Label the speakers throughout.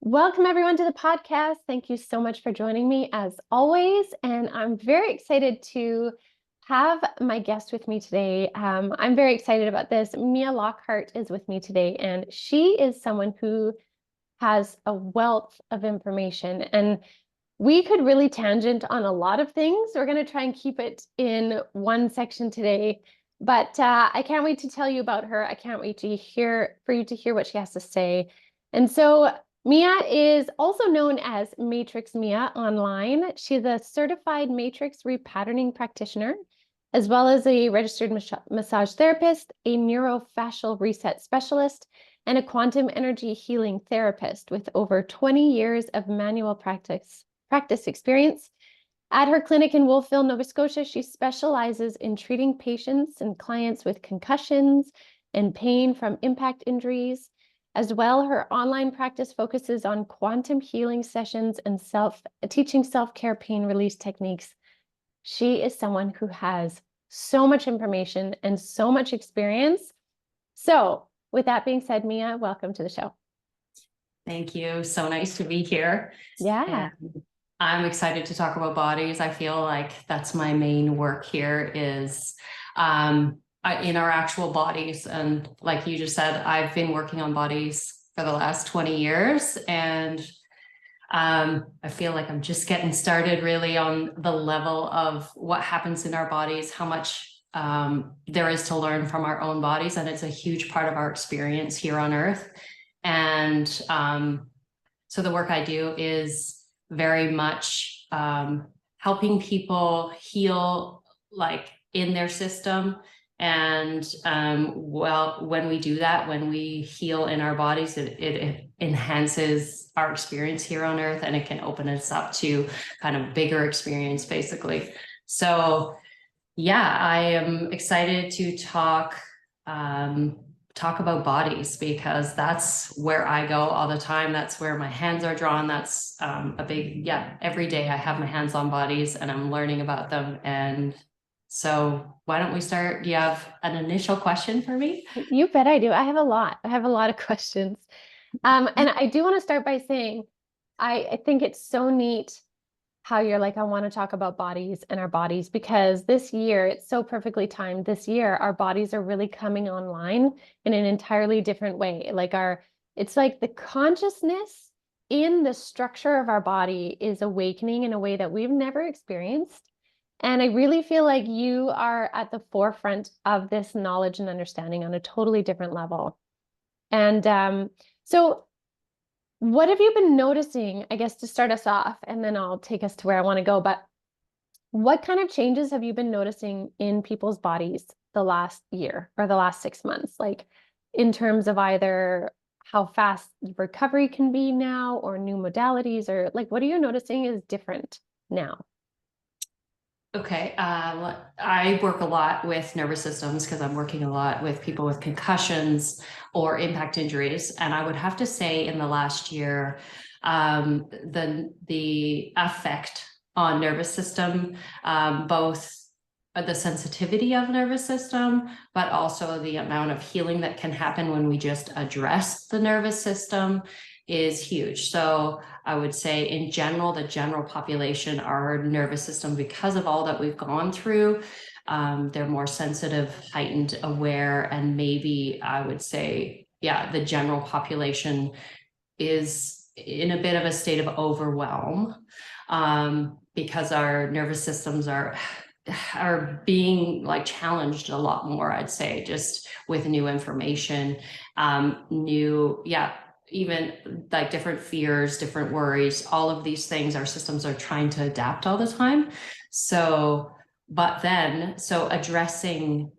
Speaker 1: Welcome everyone to the podcast. Thank you so much for joining me as always. And I'm very excited to have my guest with me today. I'm very excited about this. Mia Lockhart is with me today, and she is someone who has a wealth of information. And we could really tangent on a lot of things. We're going to try and keep it in one section today. But I can't wait to tell you about her. I can't wait to for you to hear what she has to say. And so Mia is also known as Matrix Mia online. She's a certified Matrix repatterning practitioner, as well as a registered massage therapist, a neurofascial reset specialist, and a quantum energy healing therapist with over 20 years of manual practice experience. At her clinic in Wolfville, Nova Scotia, she specializes in treating patients and clients with concussions and pain from impact injuries. As well, her online practice focuses on quantum healing sessions and teaching self-care pain release techniques. She is someone who has so much information and so much experience. So with that being said, Mia, welcome to the show.
Speaker 2: Thank you. So nice to be here.
Speaker 1: Yeah.
Speaker 2: And I'm excited to talk about bodies. I feel like that's my main work here is in our actual bodies. And like you just said, I've been working on bodies for the last 20 years. And I feel like I'm just getting started really on the level of what happens in our bodies, how much there is to learn from our own bodies. And it's a huge part of our experience here on Earth. And so the work I do is very much helping people heal like in their system. And well, when we do that, when we heal in our bodies, it enhances our experience here on Earth, and it can open us up to kind of bigger experience, basically. So yeah, I am excited to talk about bodies, because that's where I go all the time. That's where my hands are drawn. That's every day I have my hands on bodies and I'm learning about them. And so why don't we start? Do you have an initial question for me?
Speaker 1: You bet I do. I have a lot of questions. And I do want to start by saying, I think it's so neat how you're like, I want to talk about bodies and our bodies, because this year, it's so perfectly timed. This year, our bodies are really coming online in an entirely different way. It's like the consciousness in the structure of our body is awakening in a way that we've never experienced. And I really feel like you are at the forefront of this knowledge and understanding on a totally different level. And so what have you been noticing, I guess, to start us off, and then I'll take us to where I want to go, but what kind of changes have you been noticing in people's bodies the last year or the last 6 months, like in terms of either how fast recovery can be now or new modalities, or like, what are you noticing is different now?
Speaker 2: Okay, I work a lot with nervous systems because I'm working a lot with people with concussions or impact injuries. And I would have to say in the last year, the effect on nervous system, both the sensitivity of nervous system, but also the amount of healing that can happen when we just address the nervous system is huge. So I would say in general, the general population, our nervous system, because of all that we've gone through, they're more sensitive, heightened, aware, and maybe I would say, yeah, the general population is in a bit of a state of overwhelm because our nervous systems are being like challenged a lot more, I'd say, just with new information, even like different fears, different worries, all of these things, our systems are trying to adapt all the time. So addressing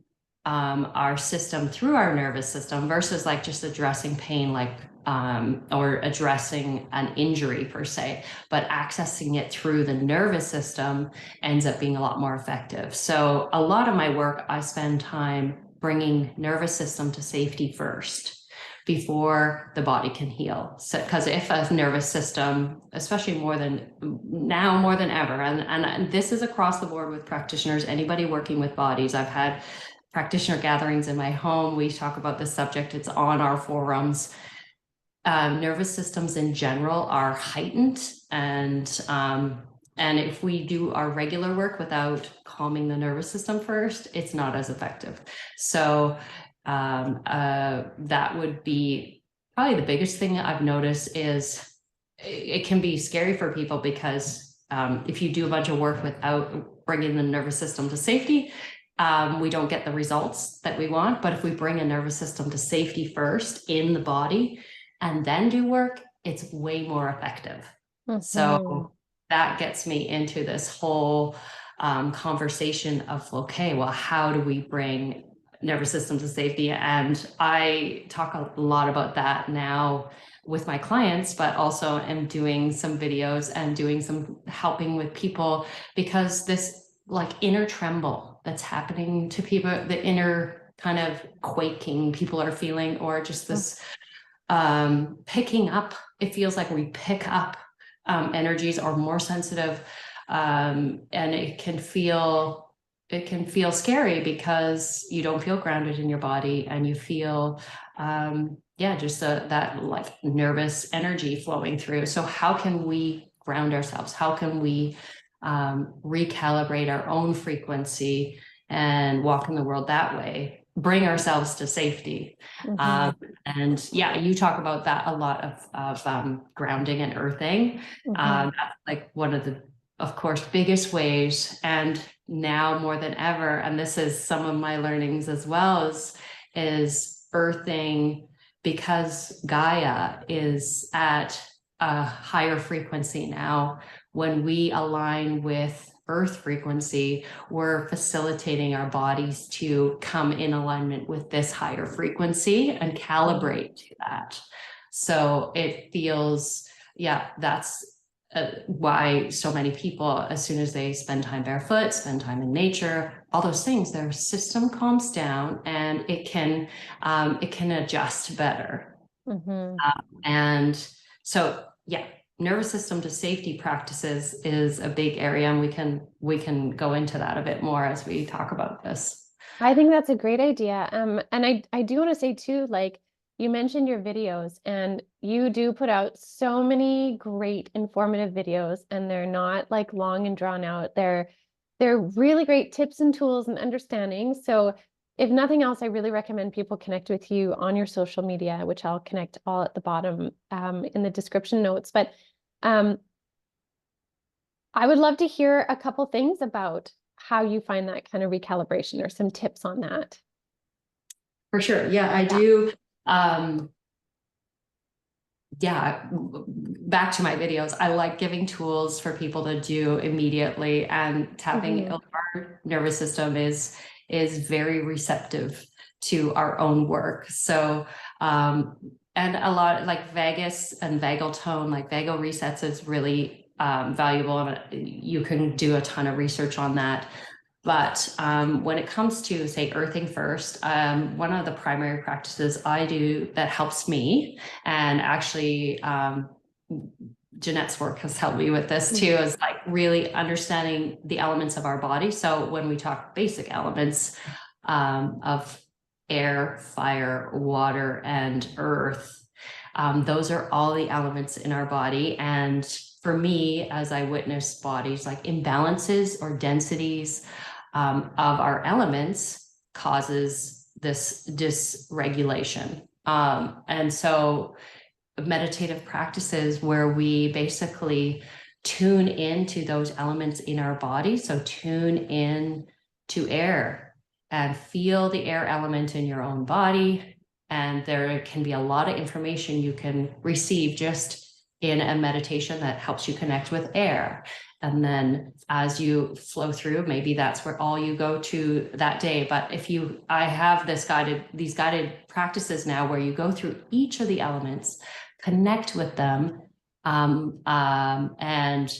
Speaker 2: our system through our nervous system versus like just addressing pain, or addressing an injury per se, but accessing it through the nervous system ends up being a lot more effective. So a lot of my work, I spend time bringing nervous system to safety first before the body can heal. So, because if a nervous system, especially more than ever, and this is across the board with practitioners, anybody working with bodies. I've had practitioner gatherings in my home. We talk about this subject. It's on our forums. nervous systems in general are heightened, and if we do our regular work without calming the nervous system first, it's not as effective. So that would be probably the biggest thing I've noticed. Is it can be scary for people because if you do a bunch of work without bringing the nervous system to safety, we don't get the results that we want. But if we bring a nervous system to safety first in the body and then do work, it's way more effective. So that gets me into this whole conversation of, okay, well, how do we bring nervous system to safety? And I talk a lot about that now with my clients, but also am doing some videos and doing some helping with people, because this like inner tremble that's happening to people, the inner kind of quaking people are feeling, or just this picking up, it feels like we pick up energies, or more sensitive, and it can feel scary because you don't feel grounded in your body, and you feel just that like nervous energy flowing through. So how can we ground ourselves? How can we recalibrate our own frequency and walk in the world that way, bring ourselves to safety? And yeah, you talk about that a lot of grounding and earthing. That's like one of the, of course, biggest ways. And now more than ever, and this is some of my learnings as well, is earthing, because Gaia is at a higher frequency now. When we align with earth frequency, we're facilitating our bodies to come in alignment with this higher frequency and calibrate to that. So it feels, that's why so many people, as soon as they spend time barefoot, spend time in nature, all those things, their system calms down and it can adjust better. And so, nervous system to safety practices is a big area, and we can go into that a bit more as we talk about this.
Speaker 1: I think that's a great idea. And I do want to say too, like you mentioned your videos, and you do put out so many great informative videos, and they're not like long and drawn out. They're really great tips and tools and understanding. So if nothing else, I really recommend people connect with you on your social media, which I'll connect all at the bottom in the description notes. But I would love to hear a couple things about how you find that kind of recalibration, or some tips on that.
Speaker 2: For sure. Yeah, I do. Back to my videos, I like giving tools for people to do immediately, and tapping our nervous system is very receptive to our own work. So and a lot like vagus and vagal tone, like vagal resets, is really valuable, and you can do a ton of research on that. But when it comes to, say, earthing first, one of the primary practices I do that helps me, and actually Ginette's work has helped me with this too, is like really understanding the elements of our body. So when we talk basic elements of air, fire, water, and earth, those are all the elements in our body. And for me, as I witness bodies, like imbalances or densities of our elements causes this dysregulation. And so meditative practices where we basically tune into those elements in our body. So tune in to air and feel the air element in your own body. And there can be a lot of information you can receive just in a meditation that helps you connect with air. And then as you flow through, maybe that's where all you go to that day. But I have these guided practices now where you go through each of the elements, connect with them, and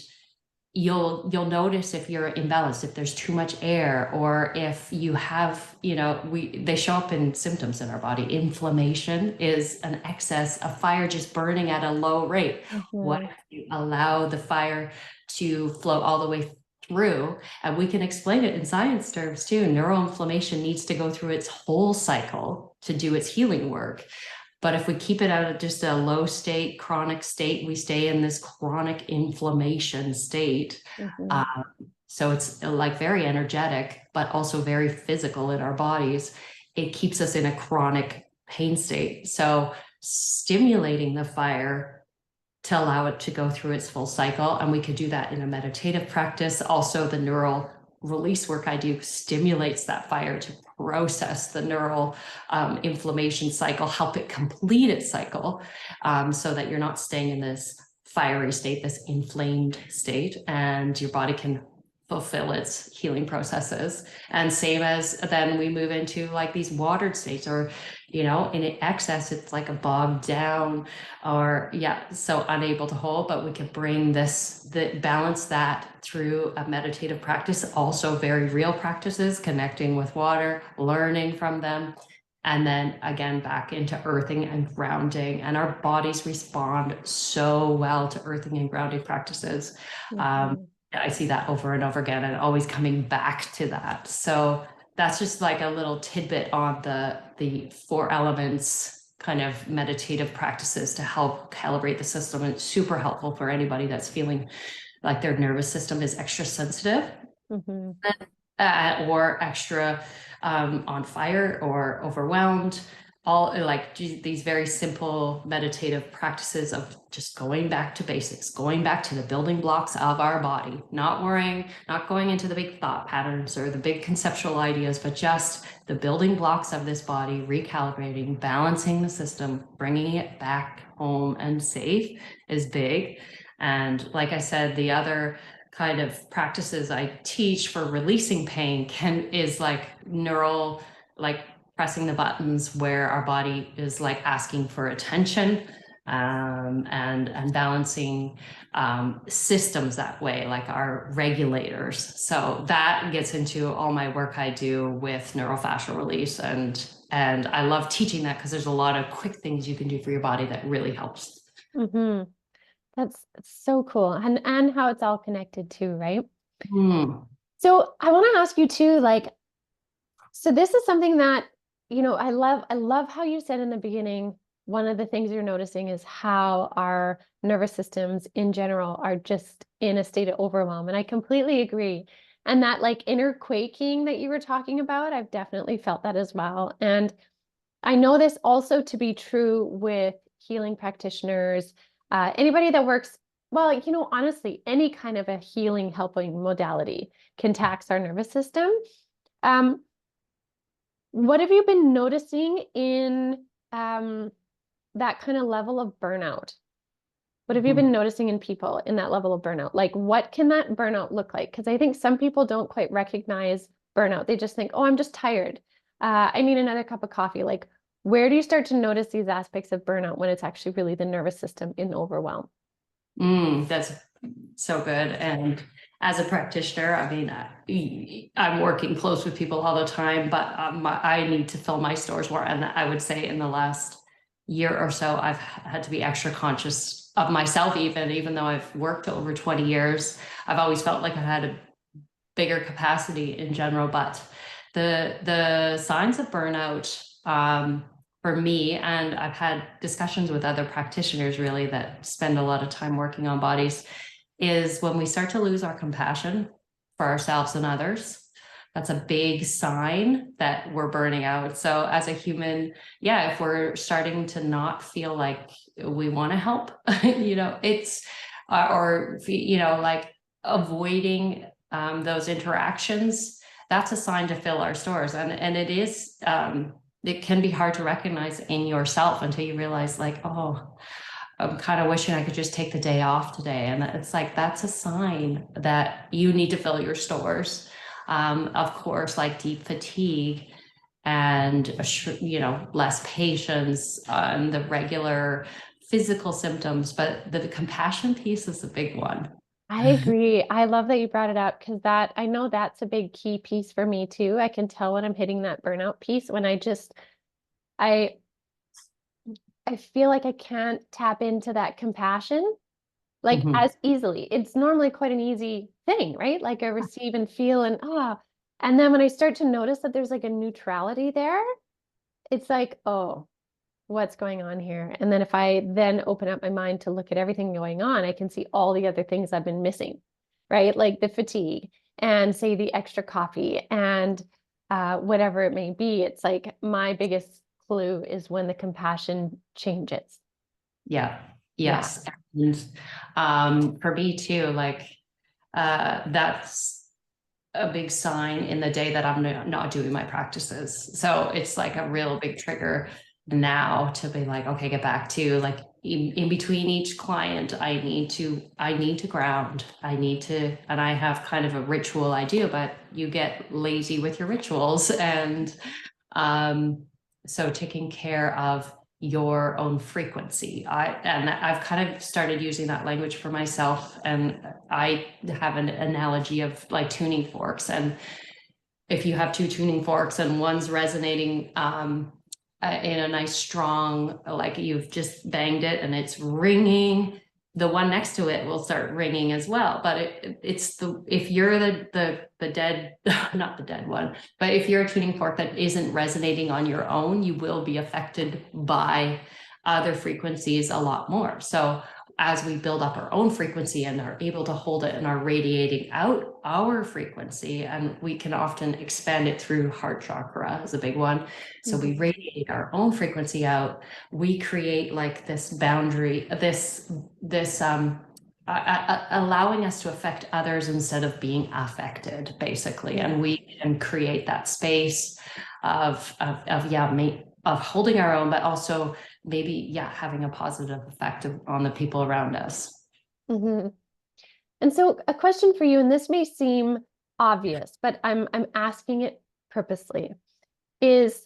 Speaker 2: you'll notice if you're imbalanced, if there's too much air, or if you have, they show up in symptoms in our body. Inflammation is an excess of fire just burning at a low rate. What if you allow the fire to flow all the way through? And we can explain it in science terms too. Neuroinflammation needs to go through its whole cycle to do its healing work. But if we keep it at just a low state, chronic state, we stay in this chronic inflammation state. So it's like very energetic, but also very physical in our bodies. It keeps us in a chronic pain state. So stimulating the fire to allow it to go through its full cycle. And we could do that in a meditative practice. Also, the neural release work I do stimulates that fire to process the neural inflammation cycle, help it complete its cycle, so that you're not staying in this fiery state, this inflamed state, and your body can fulfill its healing processes. And same as then we move into like these watered states, or in excess it's like a bogged down, or so unable to hold. But we can bring balance that through a meditative practice, also very real practices, connecting with water, learning from them, and then again back into earthing and grounding. And our bodies respond so well to earthing and grounding practices. I see that over and over again, and always coming back to that. So that's just like a little tidbit on the 4 elements kind of meditative practices to help calibrate the system. And it's super helpful for anybody that's feeling like their nervous system is extra sensitive, or extra on fire or overwhelmed. All like these very simple meditative practices of just going back to basics, going back to the building blocks of our body, not worrying, not going into the big thought patterns or the big conceptual ideas, but just the building blocks of this body, recalibrating, balancing the system, bringing it back home and safe is big. And like I said, the other kind of practices I teach for releasing pain is like neural, like pressing the buttons where our body is like asking for attention, and balancing systems that way, like our regulators. So that gets into all my work I do with neurofascial release, and I love teaching that because there's a lot of quick things you can do for your body that really helps.
Speaker 1: That's so cool, and how it's all connected too, right?
Speaker 2: So
Speaker 1: I want to ask you too, like, so this is something that I love how you said in the beginning, one of the things you're noticing is how our nervous systems in general are just in a state of overwhelm. And I completely agree. And that like inner quaking that you were talking about, I've definitely felt that as well. And I know this also to be true with healing practitioners, anybody that works, well, honestly, any kind of a healing, helping modality can tax our nervous system. What have you been noticing in that kind of level of burnout? What have you been noticing in people in that level of burnout? Like, what can that burnout look like? Because I think some people don't quite recognize burnout. They just think, oh, I'm just tired. I need another cup of coffee. Like, where do you start to notice these aspects of burnout when it's actually really the nervous system in overwhelm?
Speaker 2: That's so good. And as a practitioner, I mean, I'm working close with people all the time, but I need to fill my stores more. And I would say in the last year or so, I've had to be extra conscious of myself, even though I've worked over 20 years. I've always felt like I had a bigger capacity in general, but the signs of burnout, for me, and I've had discussions with other practitioners really that spend a lot of time working on bodies, is when we start to lose our compassion for ourselves and others. That's a big sign that we're burning out. So as a human, if we're starting to not feel like we want to help, it's, or, like avoiding those interactions, that's a sign to fill our stores. And it is, it can be hard to recognize in yourself until you realize like, oh, I'm kind of wishing I could just take the day off today. And it's like, that's a sign that you need to fill your stores. Of course, like deep fatigue and, less patience, and the regular physical symptoms, but the compassion piece is a big one.
Speaker 1: I agree. I love that you brought it up because I know that's a big key piece for me too. I can tell when I'm hitting that burnout piece when I feel like I can't tap into that compassion like as easily. It's normally quite an easy thing, right? Like I receive and feel and then when I start to notice that there's like a neutrality there, it's like, oh, what's going on here? And then if I then open up my mind to look at everything going on, I can see all the other things I've been missing, right? Like the fatigue and say the extra coffee and whatever it may be. It's like my biggest clue is when the compassion changes.
Speaker 2: Yeah.
Speaker 1: Yeah.
Speaker 2: Yes. And for me too, like that's a big sign in the day that I'm not doing my practices. So it's like a real big trigger now to be like, okay, get back to like in between each client, I need to ground. And I have kind of a ritual I do, but you get lazy with your rituals. And so taking care of your own frequency. I've kind of started using that language for myself, and I have an analogy of like tuning forks. And if you have two tuning forks and one's resonating in a nice strong, like you've just banged it and it's ringing, the one next to it will start ringing as well. But if you're the dead, not the dead one, but if you're a tuning fork that isn't resonating on your own, you will be affected by other frequencies a lot more. So as we build up our own frequency and are able to hold it and are radiating out our frequency, and we can often expand it through heart chakra is a big one. So we radiate our own frequency out. We create like this boundary, this allowing us to affect others instead of being affected, basically. And we can create that space of holding our own, but also maybe, having a positive effect on the people around us.
Speaker 1: Mm-hmm. And so a question for you, and this may seem obvious, but I'm asking it purposely, is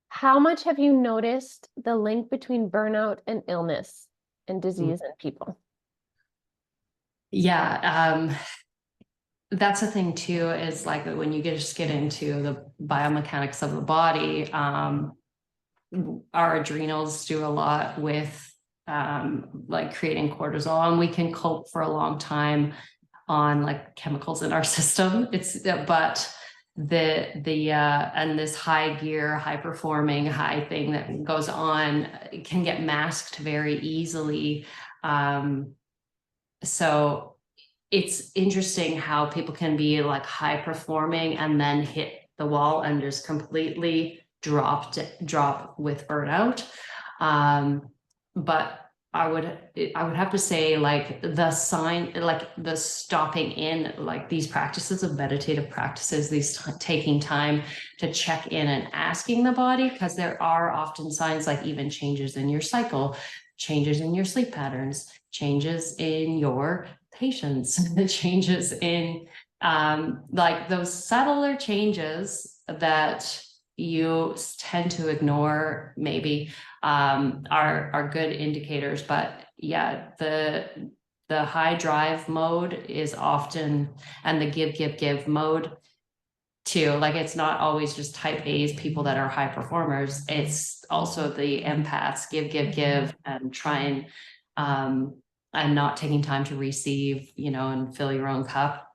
Speaker 1: how much have you noticed the link between burnout and illness and disease in people?
Speaker 2: Yeah, that's the thing too, is like when you just get into the biomechanics of the body, our adrenals do a lot with like creating cortisol, and we can cope for a long time on like chemicals in our system. But and this high gear, high performing, high thing that goes on can get masked very easily. So it's interesting how people can be like high performing and then hit the wall and just completely drop with burnout. But I would have to say, like the sign, like the stopping in, like these practices of meditative practices, these taking time to check in and asking the body, because there are often signs like even changes in your cycle, changes in your sleep patterns, changes in your patience, the changes in like those subtler changes that you tend to ignore maybe are good indicators. But yeah, the high drive mode is often, and the give mode too. Like it's not always just type A's, people that are high performers. It's also the empaths, give, and try and not taking time to receive, and fill your own cup.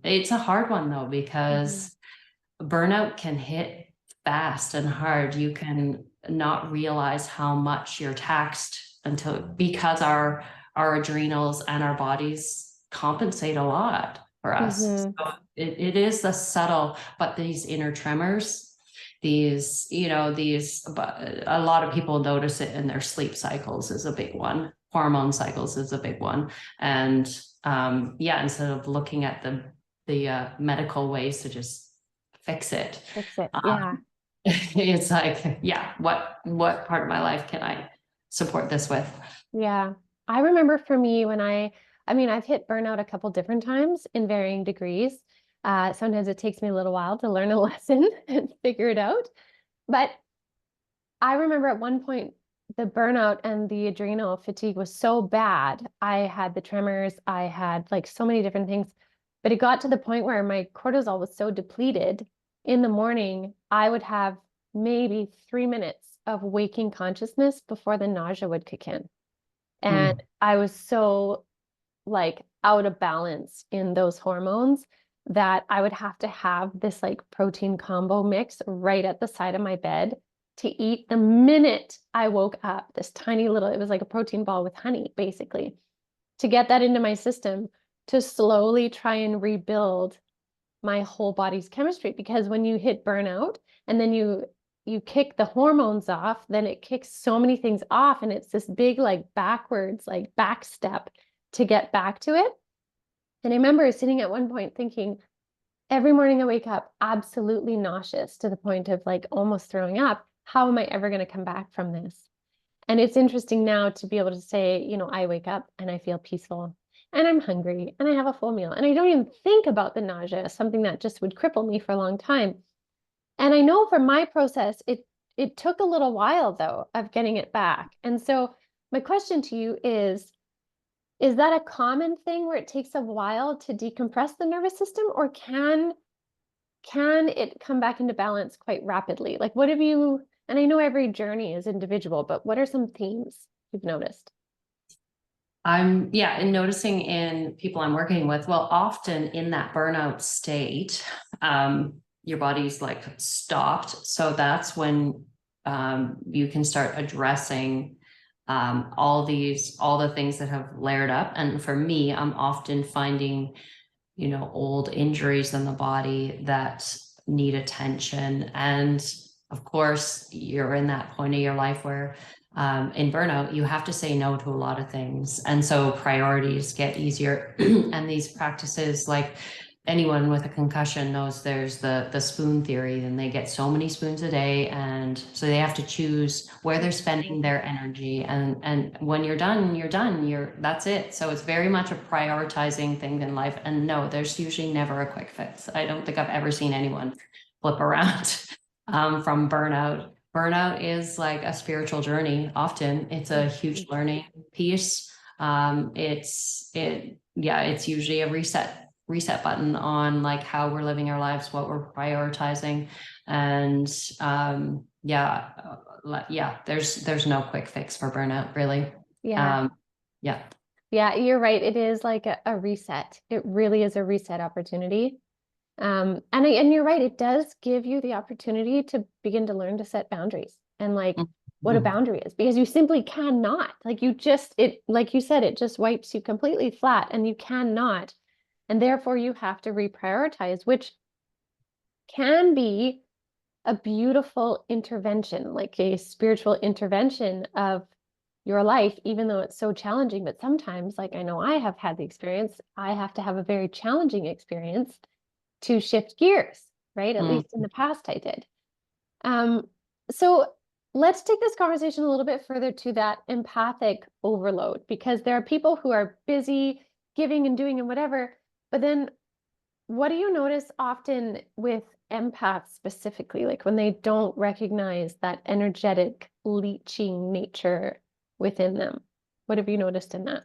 Speaker 2: It's a hard one though, because burnout can hit fast and hard. You can not realize how much you're taxed because our adrenals and our bodies compensate a lot for us. So it is the subtle, but these inner tremors, but a lot of people notice it in their sleep cycles is a big one. Hormone cycles is a big one. And instead of looking at the medical ways to just fix it.
Speaker 1: Yeah.
Speaker 2: It's like, what part of my life can I support this with?
Speaker 1: Yeah. I remember for me when I've hit burnout a couple different times in varying degrees. Sometimes it takes me a little while to learn a lesson and figure it out. But I remember at one point, the burnout and the adrenal fatigue was so bad. I had the tremors, I had like so many different things, but it got to the point where my cortisol was so depleted in the morning, I would have maybe 3 minutes of waking consciousness before the nausea would kick in. And I was so like out of balance in those hormones that I would have to have this like protein combo mix right at the side of my bed to eat the minute I woke up, this tiny little, it was like a protein ball with honey, basically, to get that into my system, to slowly try and rebuild my whole body's chemistry. Because when you hit burnout and then you kick the hormones off, then it kicks so many things off, and it's this big like backwards, like back step to get back to it. And I remember sitting at one point thinking, every morning I wake up absolutely nauseous to the point of like almost throwing up. How am I ever going to come back from this? And it's interesting now to be able to say, you know, I wake up and I feel peaceful and I'm hungry and I have a full meal and I don't even think about the nausea, something that just would cripple me for a long time. And I know for my process, it took a little while though of getting it back. And so my question to you is that a common thing where it takes a while to decompress the nervous system, or can it come back into balance quite rapidly? Like, what have you, and I know every journey is individual, but what are some themes you've noticed?
Speaker 2: And noticing in people I'm working with, well, often in that burnout state, your body's like stopped. So that's when you can start addressing all the things that have layered up. And for me, I'm often finding, you know, old injuries in the body that need attention. And of course, you're in that point of your life where in burnout, you have to say no to a lot of things. And so priorities get easier. And these practices, like anyone with a concussion knows, there's the spoon theory, and they get so many spoons a day. And so they have to choose where they're spending their energy. And when you're done, that's it. So it's very much a prioritizing thing in life. And no, there's usually never a quick fix. I don't think I've ever seen anyone flip around from burnout. Burnout is like a spiritual journey. Often it's a huge learning piece. It's usually a reset button on like how we're living our lives, what we're prioritizing. And there's no quick fix for burnout, really.
Speaker 1: Yeah. Yeah, you're right. It is like a reset. It really is a reset opportunity. And you're right, it does give you the opportunity to begin to learn to set boundaries and like what a boundary is, because you simply cannot, like like you said, it just wipes you completely flat, and you cannot. And therefore you have to reprioritize, which can be a beautiful intervention, like a spiritual intervention of your life, even though it's so challenging. But sometimes, like I know I have had the experience, I have to have a very challenging experience to shift gears, right? At least in the past I did. So let's take this conversation a little bit further to that empathic overload, because there are people who are busy giving and doing and whatever, but then what do you notice often with empaths specifically, like when they don't recognize that energetic leeching nature within them? What have you noticed in that?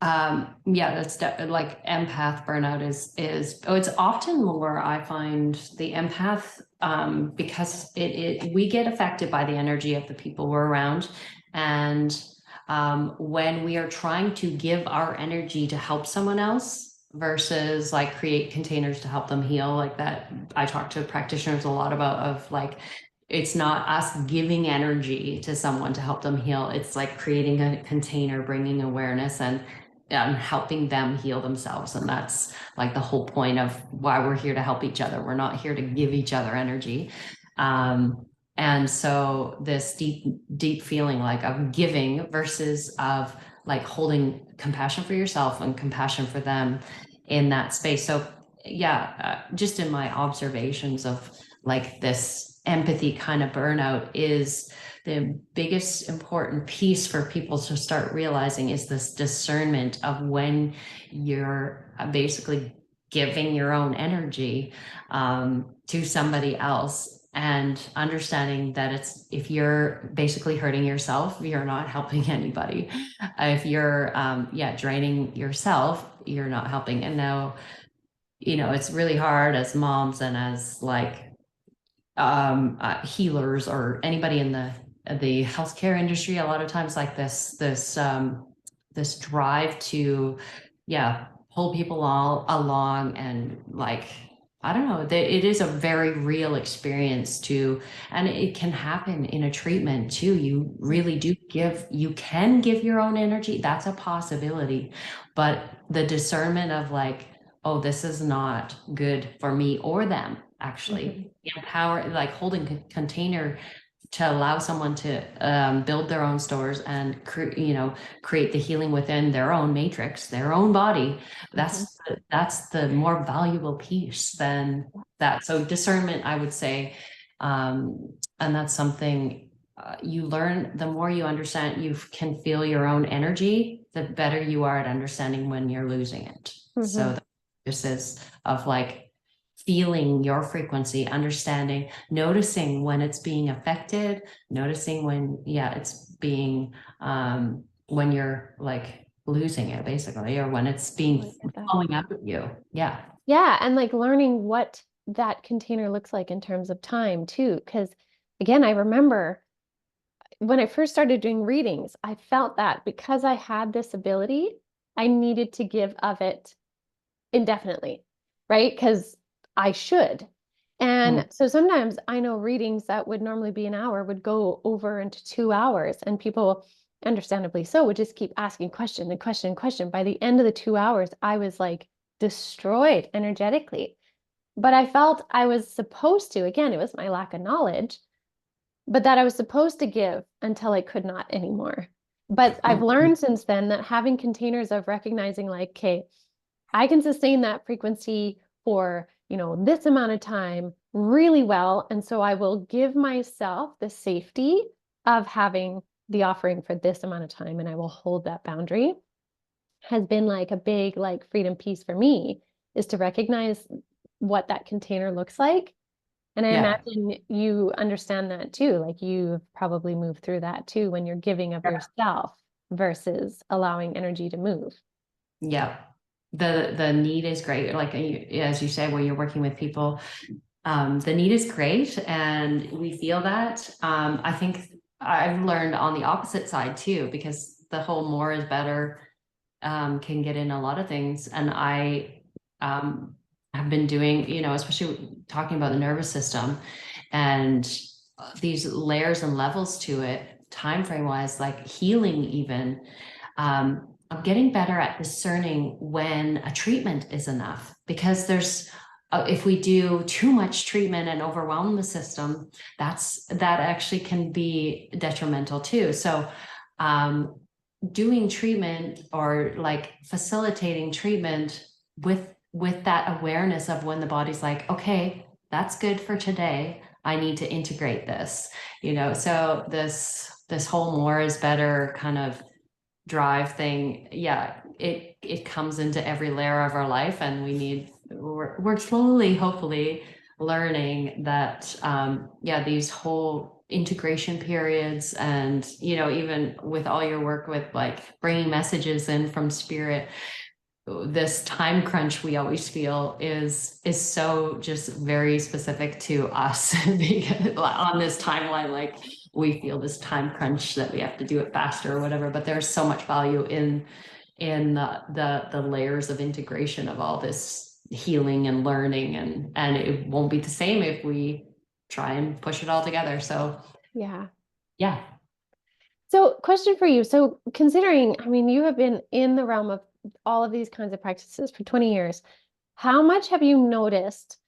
Speaker 2: That's like empath burnout is it's often more, I find, the empath, because we get affected by the energy of the people we're around. And when we are trying to give our energy to help someone else versus like create containers to help them heal, like that, I talk to practitioners a lot about, of like, it's not us giving energy to someone to help them heal. It's like creating a container, bringing awareness and helping them heal themselves. And that's like the whole point of why we're here, to help each other. We're not here to give each other energy. And so this deep feeling like of giving versus of like holding compassion for yourself and compassion for them in that space. So just in my observations of like this empathy kind of burnout, is the biggest important piece for people to start realizing is this discernment of when you're basically giving your own energy to somebody else, and understanding that if you're basically hurting yourself, you're not helping anybody. If you're draining yourself, you're not helping. And now, it's really hard as moms and as like healers or anybody in the healthcare industry, a lot of times like this drive to pull people all along and like I don't know, it is a very real experience too. And it can happen in a treatment too. You really do you can give your own energy. That's a possibility. But the discernment of like, oh, this is not good for me or them, actually. Empower, like holding a container to allow someone to build their own stores and create the healing within their own matrix, their own body. That's the more valuable piece than that. So discernment, I would say, and that's something you learn. The more you understand, you can feel your own energy, the better you are at understanding when you're losing it. So this is of like feeling your frequency, understanding, noticing when it's being affected, noticing when, it's being, when you're like losing it basically, or when it's being flowing out of you. Yeah.
Speaker 1: Yeah. And like learning what that container looks like in terms of time too. Because again, I remember when I first started doing readings, I felt that because I had this ability, I needed to give of it indefinitely, right? Because I should. And so sometimes I know readings that would normally be an hour would go over into 2 hours, and people, understandably so, would just keep asking question and question and question. By the end of the 2 hours, I was like destroyed energetically. But I felt I was supposed to, again, it was my lack of knowledge, but that I was supposed to give until I could not anymore. But I've learned since then that having containers of recognizing like, okay, I can sustain that frequency for, this amount of time really well. And so I will give myself the safety of having the offering for this amount of time, and I will hold that boundary, has been like a big like freedom piece for me, is to recognize what that container looks like. And I imagine you understand that too. Like you've probably moved through that too when you're giving of yourself versus allowing energy to move.
Speaker 2: Yeah. The need is great. Like, as you say, when you're working with people, the need is great. And we feel that. I think I've learned on the opposite side too, because the whole more is better can get in a lot of things. And I have been doing, especially talking about the nervous system and these layers and levels to it, time frame wise, like healing even. I'm getting better at discerning when a treatment is enough, because there's if we do too much treatment and overwhelm the system, that actually can be detrimental too. So doing treatment or like facilitating treatment with that awareness of when the body's like, okay, that's good for today, I need to integrate this, so this whole more is better kind of drive thing, it comes into every layer of our life, and we're slowly, hopefully, learning that these whole integration periods, and even with all your work with like bringing messages in from spirit, this time crunch we always feel is so just very specific to us because on this timeline, like we feel this time crunch that we have to do it faster or whatever, but there's so much value in the layers of integration of all this healing and learning, and it won't be the same if we try and push it all together. So yeah.
Speaker 1: So question for you. So considering, I mean, you have been in the realm of all of these kinds of practices for 20 years, how much have you noticed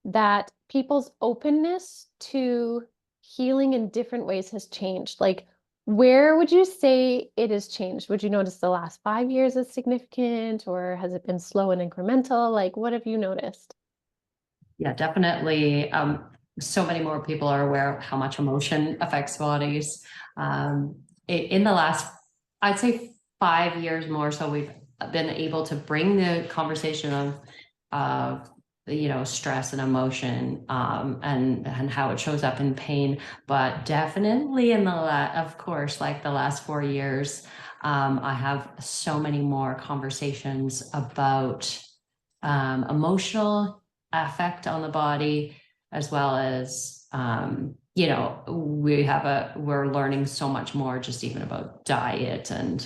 Speaker 1: that people's openness to healing in different ways has changed? Like, where would you say it has changed? Would you notice the last 5 years is significant, or has it been slow and incremental? Like, what have you noticed?
Speaker 2: Yeah, definitely. So many more people are aware of how much emotion affects bodies. In the last, I'd say 5 years more so, we've been able to bring the conversation of stress and emotion, and how it shows up in pain. But definitely of course, like the last 4 years, I have so many more conversations about emotional effect on the body, as well as we're learning so much more just even about diet and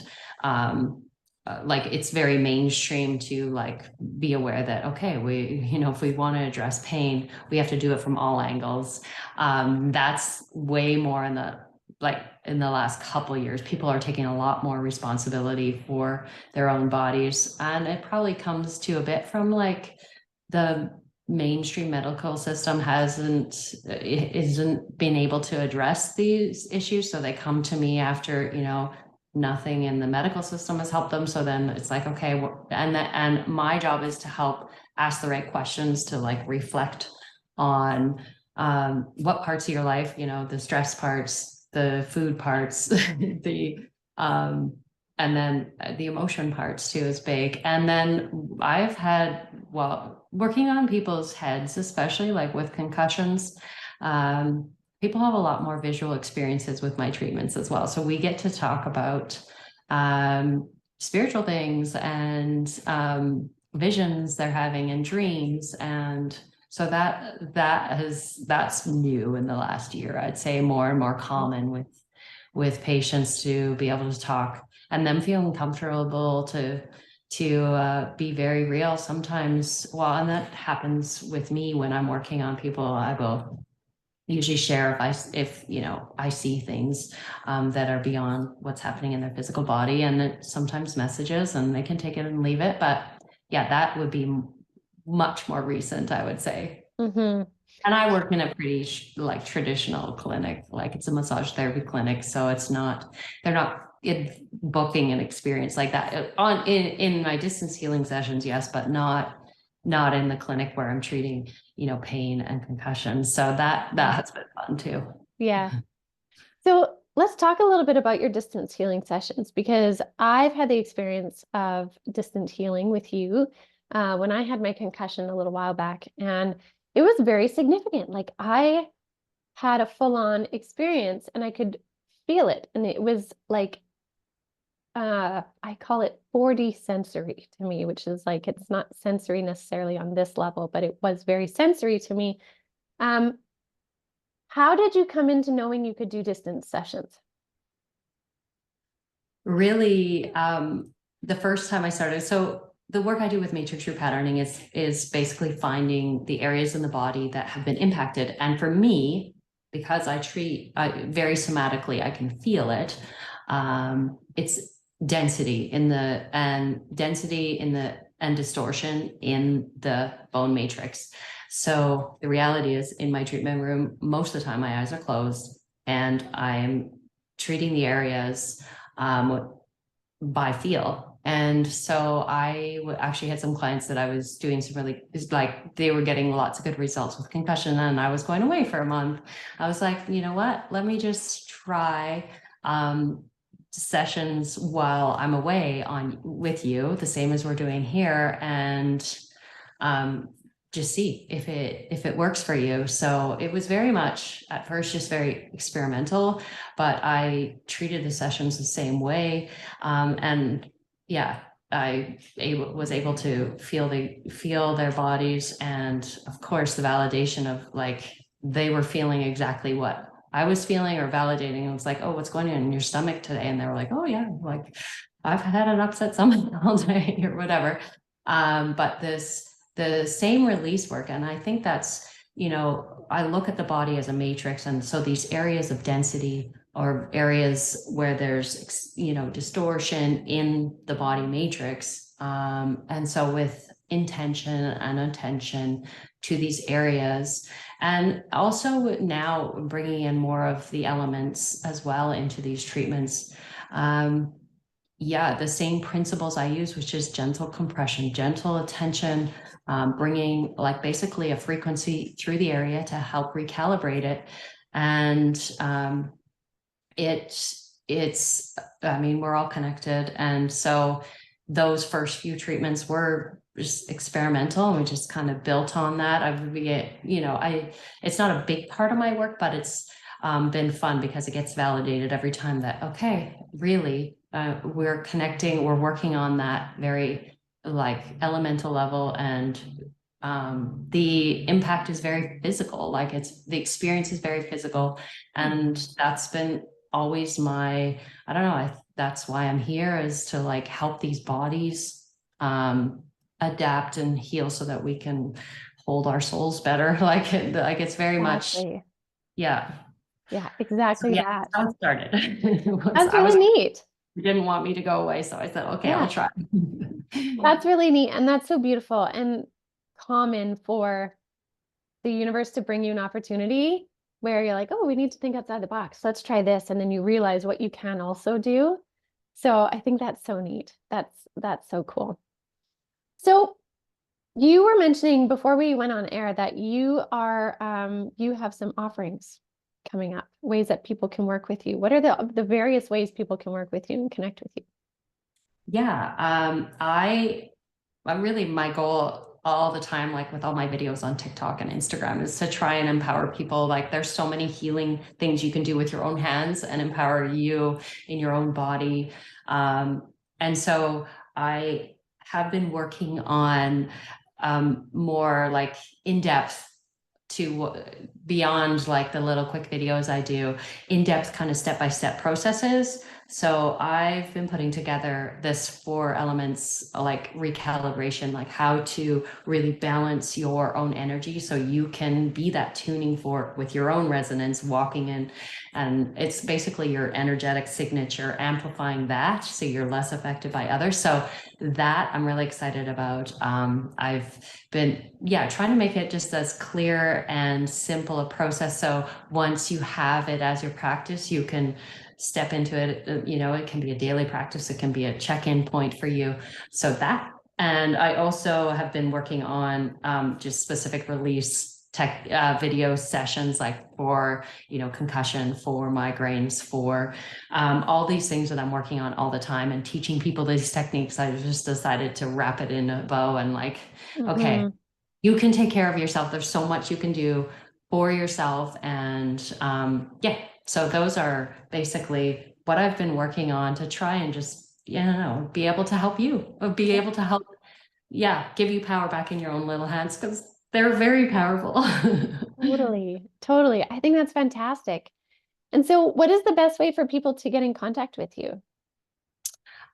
Speaker 2: like it's very mainstream to like be aware that, okay, we, if we want to address pain, we have to do it from all angles. That's way more in the last couple of years. People are taking a lot more responsibility for their own bodies. And it probably comes to a bit from like the mainstream medical system isn't been able to address these issues. So they come to me after, nothing in the medical system has helped them. So then it's like, okay, and my job is to help ask the right questions, to like reflect on what parts of your life, the stress parts, the food parts, the and then the emotion parts too is big. And then I've had, working on people's heads, especially like with concussions, people have a lot more visual experiences with my treatments as well. So we get to talk about spiritual things and visions they're having and dreams. And so that's new in the last year. I'd say more and more common with patients to be able to talk and them feeling comfortable to be very real sometimes. Well, and that happens with me when I'm working on people. I will usually share if I see things that are beyond what's happening in their physical body, and it sometimes messages, and they can take it and leave it. But yeah, that would be much more recent, I would say.
Speaker 1: Mm-hmm.
Speaker 2: And I work in a pretty like traditional clinic, like it's a massage therapy clinic. So they're not booking an experience like that in my distance healing sessions. Yes, but not in the clinic where I'm treating, pain and concussions. So that has been fun too.
Speaker 1: Yeah. So let's talk a little bit about your distance healing sessions, because I've had the experience of distance healing with you when I had my concussion a little while back, and it was very significant. Like I had a full-on experience and I could feel it. And it was like, I call it 4D sensory to me, which is like, it's not sensory necessarily on this level, but it was very sensory to me. How did you come into knowing you could do distance sessions?
Speaker 2: Really, the first time I started, so the work I do with matrix repatterning is basically finding the areas in the body that have been impacted. And for me, because I treat very somatically, I can feel it. It's density and distortion in the bone matrix. So the reality is, in my treatment room, most of the time my eyes are closed and I'm treating the areas by feel. And so I actually had some clients that I was doing some really, like, they were getting lots of good results with concussion, and I was going away for a month. I was like, you know what, let me just try sessions while I'm away with you, the same as we're doing here, and just see if it works for you. So it was very much at first just very experimental, but I treated the sessions the same way. And yeah, I was able to feel their bodies, and of course the validation of like they were feeling exactly what I was feeling, or validating. It was like, oh, what's going on in your stomach today? And they were like, oh yeah, like I've had an upset stomach all day or whatever. But the same release work, and I think that's, I look at the body as a matrix, and so these areas of density or areas where there's, distortion in the body matrix. And so with intention and attention to these areas, and also now bringing in more of the elements as well into these treatments. Yeah, the same principles I use, which is gentle compression, gentle attention, bringing like basically a frequency through the area to help recalibrate it. And I mean, we're all connected. And so those first few treatments were just experimental, and we just kind of built on that. It's not a big part of my work, but it's been fun because it gets validated every time that, okay, really, we're connecting, we're working on that very like elemental level, and the impact is very physical. Like the experience is very physical, and that's been always I don't know, that's why I'm here, is to like help these bodies adapt and heal so that we can hold our souls better. Like it's very much,
Speaker 1: Exactly.
Speaker 2: yeah.
Speaker 1: Yeah,
Speaker 2: So
Speaker 1: exactly
Speaker 2: yeah,
Speaker 1: that.
Speaker 2: that's how it started.
Speaker 1: That's really neat.
Speaker 2: Didn't want me to go away, so I said, okay, I'll
Speaker 1: Yeah,
Speaker 2: try.
Speaker 1: that's really neat. And that's so beautiful and common for the universe to bring you an opportunity where you're like, oh, we need to think outside the box. Let's try this. And then you realize what you can also do. So I think that's so neat. That's so cool. So you were mentioning before we went on air that you have some offerings coming up, ways that people can work with you. What are the various ways people can work with you and connect with you?
Speaker 2: Yeah, I'm really, my goal all the time, like with all my videos on TikTok and Instagram, is to try and empower people. Like there's so many healing things you can do with your own hands and empower you in your own body. And so I have been working on more like in-depth to beyond like the little quick videos I do, in-depth kind of step-by-step processes. So I've been putting together this 4 elements, like recalibration, like how to really balance your own energy so you can be that tuning fork with your own resonance walking in. And it's basically your energetic signature, amplifying that so you're less affected by others. So that I'm really excited about. I've been, trying to make it just as clear and simple a process. So once you have it as your practice, you can step into it. It can be a daily practice. It can be a check-in point for you. So that, and I also have been working on just specific release tech video sessions, like for, concussion, for migraines, for all these things that I'm working on all the time and teaching people these techniques. I just decided to wrap it in a bow and like, okay, you can take care of yourself. There's so much you can do for yourself. And so those are basically what I've been working on to try and just, be able to help you, or be able to help, give you power back in your own little hands, because they're very powerful.
Speaker 1: Totally, totally. I think that's fantastic. And so what is the best way for people to get in contact with you?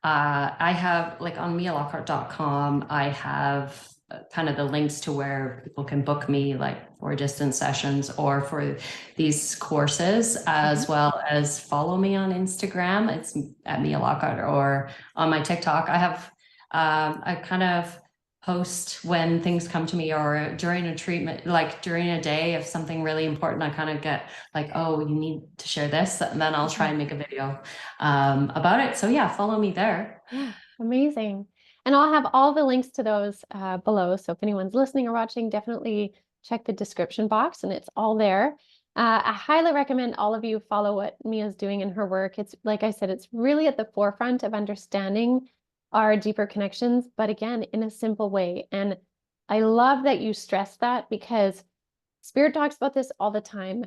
Speaker 2: I have, like, on mialockhart.com, I have kind of the links to where people can book me, like for distance sessions or for these courses, as well as follow me on Instagram. It's at Mia Lockhart, or on my TikTok. I have, I kind of post when things come to me, or during a treatment, like during a day, if something really important, I kind of get like, oh, you need to share this, and then I'll try and make a video about it. So yeah, follow me there.
Speaker 1: Yeah, amazing. And I'll have all the links to those below. So if anyone's listening or watching, definitely check the description box and it's all there. I highly recommend all of you follow what Mia's doing in her work. It's like I said, it's really at the forefront of understanding our deeper connections, but again, in a simple way. And I love that you stress that, because Spirit talks about this all the time.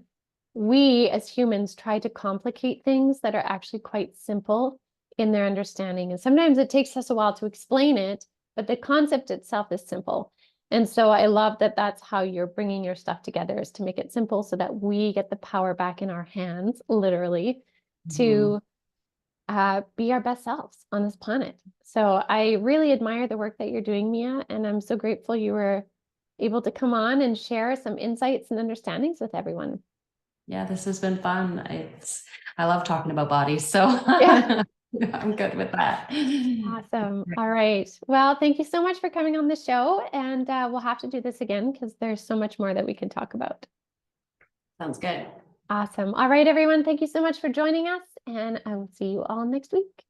Speaker 1: We as humans try to complicate things that are actually quite simple in their understanding. And sometimes it takes us a while to explain it, but the concept itself is simple. And so I love that that's how you're bringing your stuff together, is to make it simple so that we get the power back in our hands, literally, to be our best selves on this planet. So I really admire the work that you're doing, Mia, and I'm so grateful you were able to come on and share some insights and understandings with everyone.
Speaker 2: Yeah, this has been fun. I love talking about bodies, so
Speaker 1: Yeah.
Speaker 2: I'm good with that.
Speaker 1: Awesome. All right. Well, thank you so much for coming on the show, and we'll have to do this again because there's so much more that we can talk about.
Speaker 2: Sounds good.
Speaker 1: Awesome. All right, everyone. Thank you so much for joining us, and I will see you all next week.